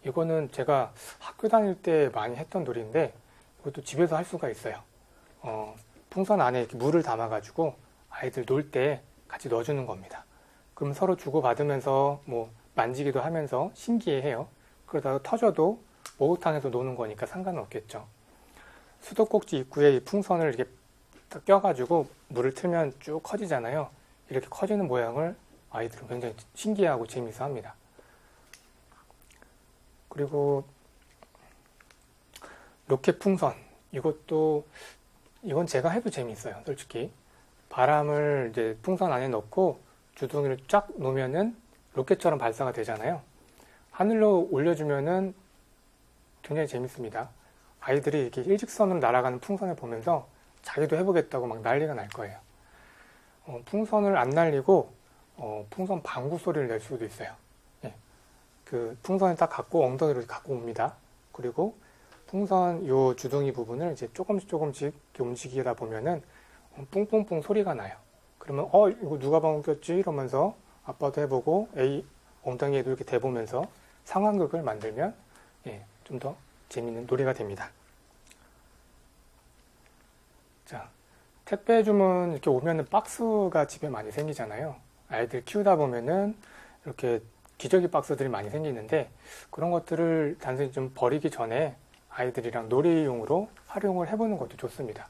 이거는 제가 학교 다닐 때 많이 했던 놀이인데 이것도 집에서 할 수가 있어요. 풍선 안에 이렇게 물을 담아가지고 아이들 놀 때 같이 넣어주는 겁니다. 그럼 서로 주고받으면서 만지기도 하면서 신기해해요. 그러다가 터져도 목욕탕에서 노는 거니까 상관은 없겠죠. 수도꼭지 입구에 이 풍선을 이렇게 딱 껴가지고 물을 틀면 쭉 커지잖아요. 이렇게 커지는 모양을 아이들은 굉장히 신기해하고 재미있어 합니다. 그리고 로켓 풍선. 이건 제가 해도 재미있어요. 솔직히. 바람을 이제 풍선 안에 넣고 주둥이를 쫙 놓으면은 로켓처럼 발사가 되잖아요. 하늘로 올려주면은 굉장히 재밌습니다. 아이들이 이렇게 일직선으로 날아가는 풍선을 보면서 자기도 해보겠다고 막 난리가 날 거예요. 풍선을 안 날리고 풍선 방구 소리를 낼 수도 있어요. 예. 그 풍선을 딱 갖고 엉덩이로 갖고 옵니다. 그리고 풍선 요 주둥이 부분을 이제 조금씩 이렇게 움직이다 보면은 뿡뿡뿡 소리가 나요. 그러면 이거 누가 방구 꼈지? 이러면서 아빠도 해보고 엉덩이에도 이렇게 대보면서 상황극을 만들면 좀 더 재밌는 놀이가 됩니다. 자, 택배 주문 이렇게 오면은 박스가 집에 많이 생기잖아요. 아이들 키우다 보면은 이렇게 기저귀 박스들이 많이 생기는데 그런 것들을 단순히 좀 버리기 전에 아이들이랑 놀이용으로 활용을 해보는 것도 좋습니다.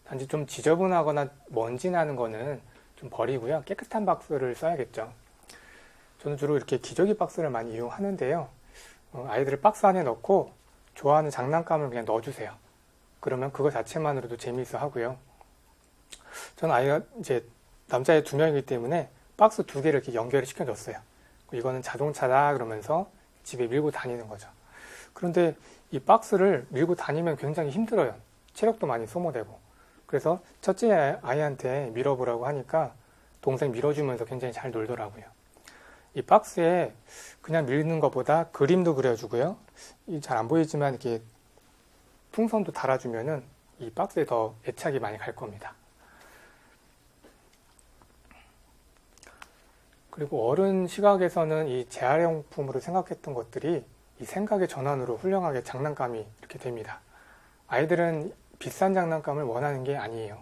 단지 좀 지저분하거나 먼지 나는 거는 좀 버리고요. 깨끗한 박스를 써야겠죠. 저는 주로 이렇게 기저귀 박스를 많이 이용하는데요. 아이들을 박스 안에 넣고 좋아하는 장난감을 그냥 넣어주세요. 그러면 그거 자체만으로도 재미있어 하고요. 저는 아이가 이제 남자애 2명이기 때문에 박스 2개를 이렇게 연결을 시켜줬어요. 이거는 자동차다 그러면서 집에 밀고 다니는 거죠. 그런데 이 박스를 밀고 다니면 굉장히 힘들어요. 체력도 많이 소모되고. 그래서 첫째 아이한테 밀어보라고 하니까 동생 밀어주면서 굉장히 잘 놀더라고요. 이 박스에 그냥 밀는 것보다 그림도 그려주고요. 잘 안 보이지만 이렇게 풍선도 달아주면은 이 박스에 더 애착이 많이 갈 겁니다. 그리고 어른 시각에서는 이 재활용품으로 생각했던 것들이 이 생각의 전환으로 훌륭하게 장난감이 이렇게 됩니다. 아이들은 비싼 장난감을 원하는 게 아니에요.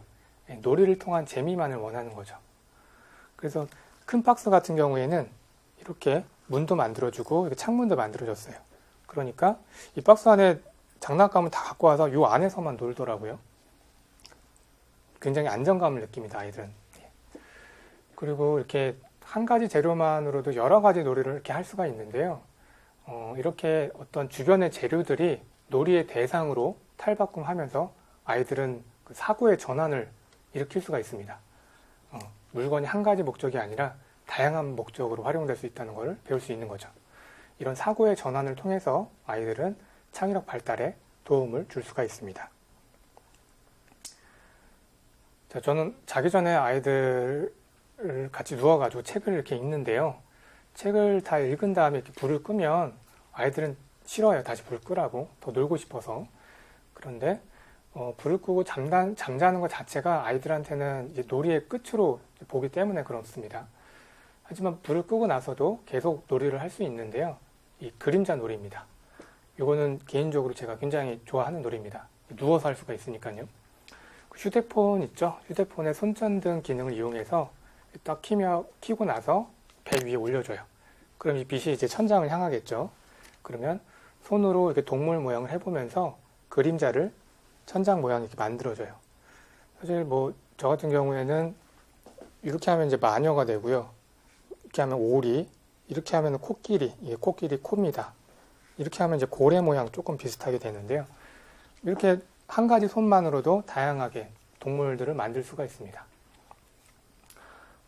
놀이를 통한 재미만을 원하는 거죠. 그래서 큰 박스 같은 경우에는 이렇게 문도 만들어주고 이렇게 창문도 만들어줬어요. 그러니까 이 박스 안에 장난감을 다 갖고 와서 이 안에서만 놀더라고요. 굉장히 안정감을 느낍니다, 아이들은. 그리고 이렇게 한 가지 재료만으로도 여러 가지 놀이를 이렇게 할 수가 있는데요. 이렇게 어떤 주변의 재료들이 놀이의 대상으로 탈바꿈하면서 아이들은 그 사고의 전환을 일으킬 수가 있습니다. 물건이 한 가지 목적이 아니라 다양한 목적으로 활용될 수 있다는 것을 배울 수 있는 거죠. 이런 사고의 전환을 통해서 아이들은 창의력 발달에 도움을 줄 수가 있습니다. 자, 저는 자기 전에 아이들 같이 누워가지고 책을 이렇게 읽는데요. 책을 다 읽은 다음에 이렇게 불을 끄면 아이들은 싫어요. 다시 불 끄라고. 더 놀고 싶어서. 그런데 불을 끄고 잠자는 것 자체가 아이들한테는 이제 놀이의 끝으로 보기 때문에 그렇습니다. 하지만 불을 끄고 나서도 계속 놀이를 할 수 있는데요. 이 그림자 놀이입니다. 이거는 개인적으로 제가 굉장히 좋아하는 놀이입니다. 누워서 할 수가 있으니까요. 휴대폰 있죠? 휴대폰의 손전등 기능을 이용해서 딱 키고 나서 배 위에 올려줘요. 그럼 이 빛이 이제 천장을 향하겠죠. 그러면 손으로 이렇게 동물 모양을 해보면서 그림자를 천장 모양 이렇게 만들어줘요. 사실 뭐 저 같은 경우에는 이렇게 하면 이제 마녀가 되고요. 이렇게 하면 오리, 이렇게 하면 코끼리, 이게 코끼리 코입니다. 이렇게 하면 이제 고래 모양 조금 비슷하게 되는데요. 이렇게 한 가지 손만으로도 다양하게 동물들을 만들 수가 있습니다.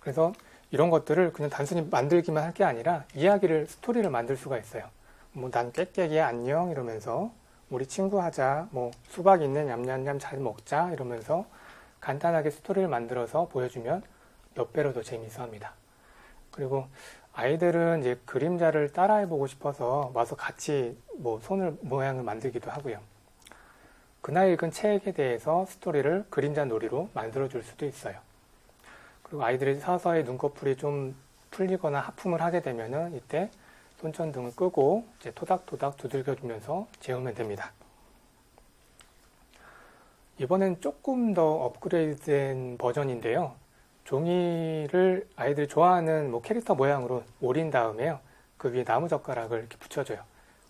그래서 이런 것들을 그냥 단순히 만들기만 할 게 아니라 스토리를 만들 수가 있어요. 뭐 난 깨깨기야 안녕 이러면서 우리 친구 하자, 뭐 수박 있네 냠냠냠 잘 먹자 이러면서 간단하게 스토리를 만들어서 보여주면 몇 배로 더 재미있어 합니다. 그리고 아이들은 이제 그림자를 따라해보고 싶어서 와서 같이 뭐 손을 모양을 만들기도 하고요. 그날 읽은 책에 대해서 스토리를 그림자 놀이로 만들어줄 수도 있어요. 그리고 아이들이 서서히 눈꺼풀이 좀 풀리거나 하품을 하게 되면은 이때 손전등을 끄고 이제 토닥토닥 두들겨주면서 재우면 됩니다. 이번엔 조금 더 업그레이드된 버전인데요. 종이를 아이들이 좋아하는 뭐 캐릭터 모양으로 오린 다음에요. 그 위에 나무젓가락을 이렇게 붙여줘요.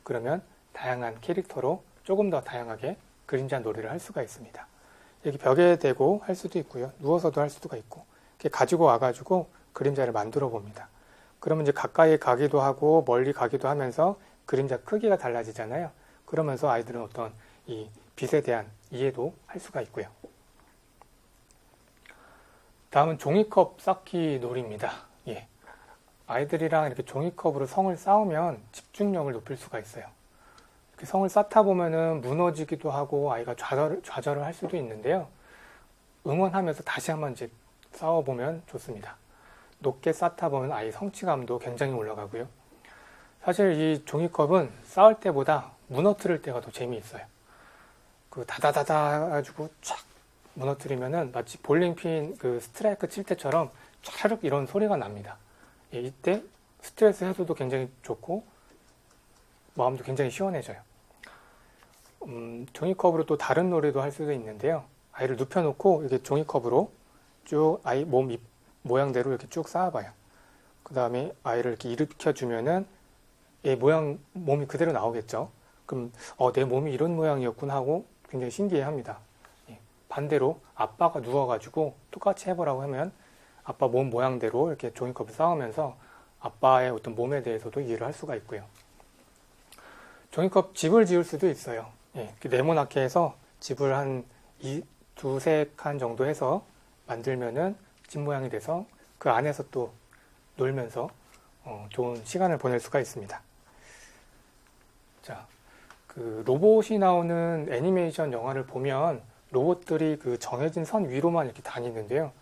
그러면 다양한 캐릭터로 조금 더 다양하게 그림자 놀이를 할 수가 있습니다. 여기 벽에 대고 할 수도 있고요. 누워서도 할 수가 있고 이렇게 가지고 와가지고 그림자를 만들어 봅니다. 그러면 이제 가까이 가기도 하고 멀리 가기도 하면서 그림자 크기가 달라지잖아요. 그러면서 아이들은 어떤 이 빛에 대한 이해도 할 수가 있고요. 다음은 종이컵 쌓기 놀이입니다. 예. 아이들이랑 이렇게 종이컵으로 성을 쌓으면 집중력을 높일 수가 있어요. 이렇게 성을 쌓다 보면은 무너지기도 하고 아이가 좌절을 할 수도 있는데요. 응원하면서 다시 한번 이제 쌓아보면 좋습니다. 높게 쌓다 보면 아이 성취감도 굉장히 올라가고요. 사실 이 종이컵은 쌓을 때보다 무너뜨릴 때가 더 재미있어요. 그 다다다다 해가지고 촥 무너뜨리면은 마치 볼링핀 그 스트라이크 칠 때처럼 촤륵 이런 소리가 납니다. 예, 이때 스트레스 해소도 굉장히 좋고 마음도 굉장히 시원해져요. 종이컵으로 또 다른 놀이도 할 수도 있는데요. 아이를 눕혀놓고 이렇게 종이컵으로 쭉 아이 몸 모양대로 이렇게 쭉 쌓아봐요. 그 다음에 아이를 이렇게 일으켜주면은 얘 몸이 그대로 나오겠죠. 그럼 내 몸이 이런 모양이었구나 하고 굉장히 신기해합니다. 반대로 아빠가 누워가지고 똑같이 해보라고 하면 아빠 몸 모양대로 이렇게 종이컵을 쌓으면서 아빠의 어떤 몸에 대해서도 이해를 할 수가 있고요. 종이컵 집을 지을 수도 있어요. 네모나게 해서 집을 한 두세 칸 정도 해서 만들면은 집 모양이 돼서 그 안에서 또 놀면서 좋은 시간을 보낼 수가 있습니다. 자, 그 로봇이 나오는 애니메이션 영화를 보면 로봇들이 그 정해진 선 위로만 이렇게 다니는데요.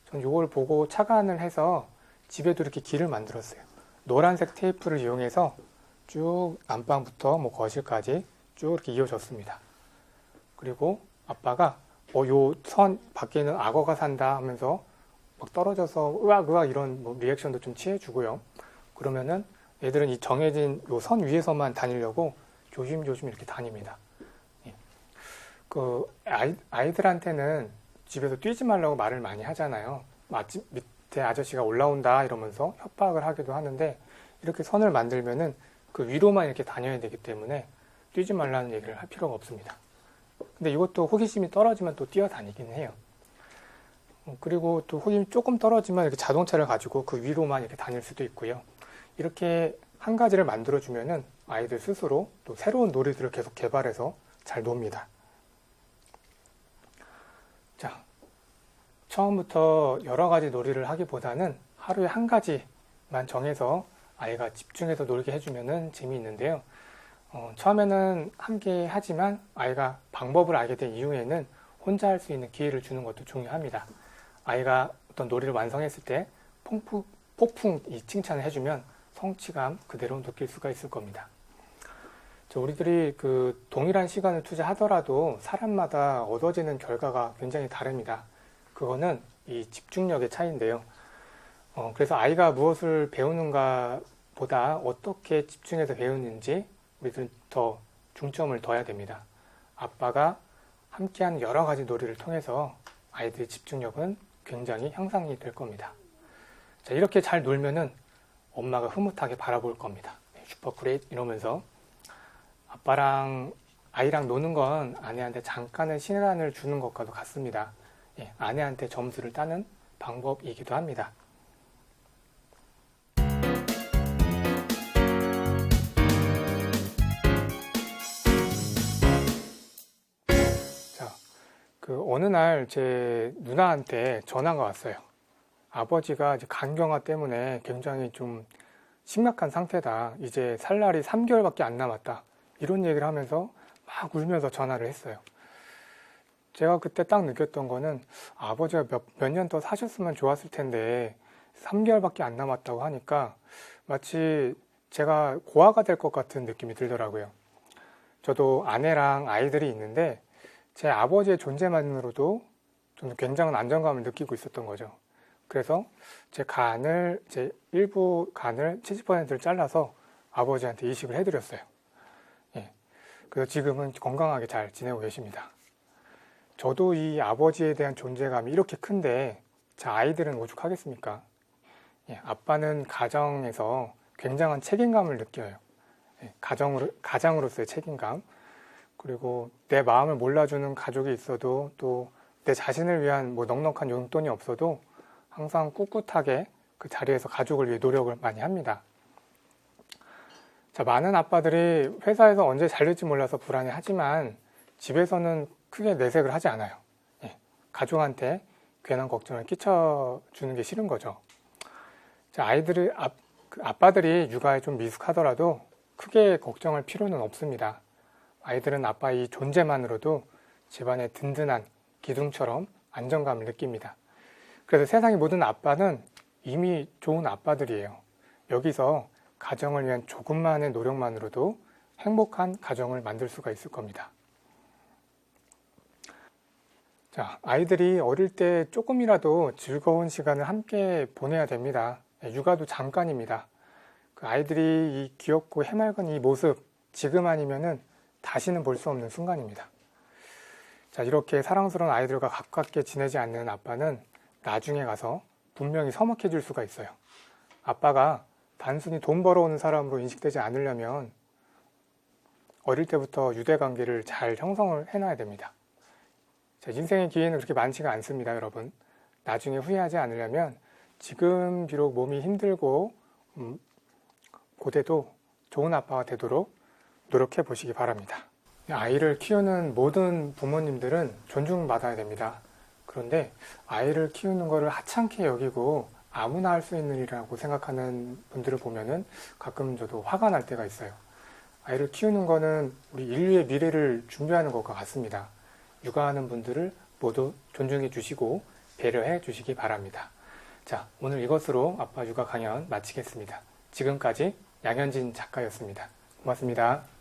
전 이걸 보고 착안을 해서 집에도 이렇게 길을 만들었어요. 노란색 테이프를 이용해서 쭉 안방부터 뭐 거실까지 쭉 이렇게 이어졌습니다. 그리고 아빠가 요 선 밖에는 악어가 산다 하면서 막 떨어져서 으악 이런 뭐 리액션도 좀 취해주고요. 그러면은 얘들은 이 정해진 요 선 위에서만 다니려고 조심조심 이렇게 다닙니다. 그 아이들한테는 집에서 뛰지 말라고 말을 많이 하잖아요. 마침 밑에 아저씨가 올라온다 이러면서 협박을 하기도 하는데 이렇게 선을 만들면은 그 위로만 이렇게 다녀야 되기 때문에 뛰지 말라는 얘기를 할 필요가 없습니다. 근데 이것도 호기심이 떨어지면 또 뛰어다니긴 해요. 그리고 또 호기심이 조금 떨어지면 이렇게 자동차를 가지고 그 위로만 이렇게 다닐 수도 있고요. 이렇게 한 가지를 만들어주면은 아이들 스스로 또 새로운 놀이들을 계속 개발해서 잘 놉니다. 자, 처음부터 여러 가지 놀이를 하기보다는 하루에 한 가지만 정해서 아이가 집중해서 놀게 해주면은 재미있는데요. 처음에는 함께 하지만 아이가 방법을 알게 된 이후에는 혼자 할 수 있는 기회를 주는 것도 중요합니다. 아이가 어떤 놀이를 완성했을 때 폭풍 칭찬을 해주면 성취감 그대로 느낄 수가 있을 겁니다. 우리들이 그 동일한 시간을 투자하더라도 사람마다 얻어지는 결과가 굉장히 다릅니다. 그거는 이 집중력의 차이인데요. 그래서 아이가 무엇을 배우는가 보다 어떻게 집중해서 배우는지 우리들은 더 중점을 둬야 됩니다. 아빠가 함께하는 여러 가지 놀이를 통해서 아이들의 집중력은 굉장히 향상이 될 겁니다. 자, 이렇게 잘 놀면은 엄마가 흐뭇하게 바라볼 겁니다. 슈퍼 그레이트 이러면서 아이랑 노는 건 아내한테 잠깐의 시간을 주는 것과도 같습니다. 아내한테 점수를 따는 방법이기도 합니다. 자, 어느 날 제 누나한테 전화가 왔어요. 아버지가 이제 간경화 때문에 굉장히 좀 심각한 상태다. 이제 살 날이 3개월밖에 안 남았다. 이런 얘기를 하면서 막 울면서 전화를 했어요. 제가 그때 딱 느꼈던 거는 아버지가 몇 년 더 사셨으면 좋았을 텐데 3개월밖에 안 남았다고 하니까 마치 제가 고아가 될 것 같은 느낌이 들더라고요. 저도 아내랑 아이들이 있는데 제 아버지의 존재만으로도 저는 굉장한 안정감을 느끼고 있었던 거죠. 그래서 제 일부 간을 70%를 잘라서 아버지한테 이식을 해드렸어요. 그래서 지금은 건강하게 잘 지내고 계십니다. 저도 이 아버지에 대한 존재감이 이렇게 큰데 제 아이들은 오죽하겠습니까? 아빠는 가정에서 굉장한 책임감을 느껴요. 가장으로서의 책임감. 그리고 내 마음을 몰라주는 가족이 있어도 또 내 자신을 위한 뭐 넉넉한 용돈이 없어도 항상 꿋꿋하게 그 자리에서 가족을 위해 노력을 많이 합니다. 자, 많은 아빠들이 회사에서 언제 잘릴지 몰라서 불안해하지만 집에서는 크게 내색을 하지 않아요. 가족한테 괜한 걱정을 끼쳐주는 게 싫은 거죠. 자, 아빠들이 육아에 좀 미숙하더라도 크게 걱정할 필요는 없습니다. 아이들은 아빠의 존재만으로도 집안의 든든한 기둥처럼 안정감을 느낍니다. 그래서 세상의 모든 아빠는 이미 좋은 아빠들이에요. 여기서 가정을 위한 조금만의 노력만으로도 행복한 가정을 만들 수가 있을 겁니다. 자, 아이들이 어릴 때 조금이라도 즐거운 시간을 함께 보내야 됩니다. 육아도 잠깐입니다. 그 아이들이 이 귀엽고 해맑은 이 모습 지금 아니면은 다시는 볼 수 없는 순간입니다. 자, 이렇게 사랑스러운 아이들과 가깝게 지내지 않는 아빠는 나중에 가서 분명히 서먹해질 수가 있어요. 아빠가 단순히 돈 벌어오는 사람으로 인식되지 않으려면 어릴 때부터 유대관계를 잘 형성을 해놔야 됩니다. 자, 인생의 기회는 그렇게 많지가 않습니다, 여러분. 나중에 후회하지 않으려면 지금 비록 몸이 힘들고 고대도 좋은 아빠가 되도록 노력해 보시기 바랍니다. 아이를 키우는 모든 부모님들은 존중받아야 됩니다. 그런데 아이를 키우는 것을 하찮게 여기고 아무나 할 수 있는 일이라고 생각하는 분들을 보면은 가끔 저도 화가 날 때가 있어요. 아이를 키우는 거는 우리 인류의 미래를 준비하는 것과 같습니다. 육아하는 분들을 모두 존중해 주시고 배려해 주시기 바랍니다. 자, 오늘 이것으로 아빠 육아 강연 마치겠습니다. 지금까지 양현진 작가였습니다. 고맙습니다.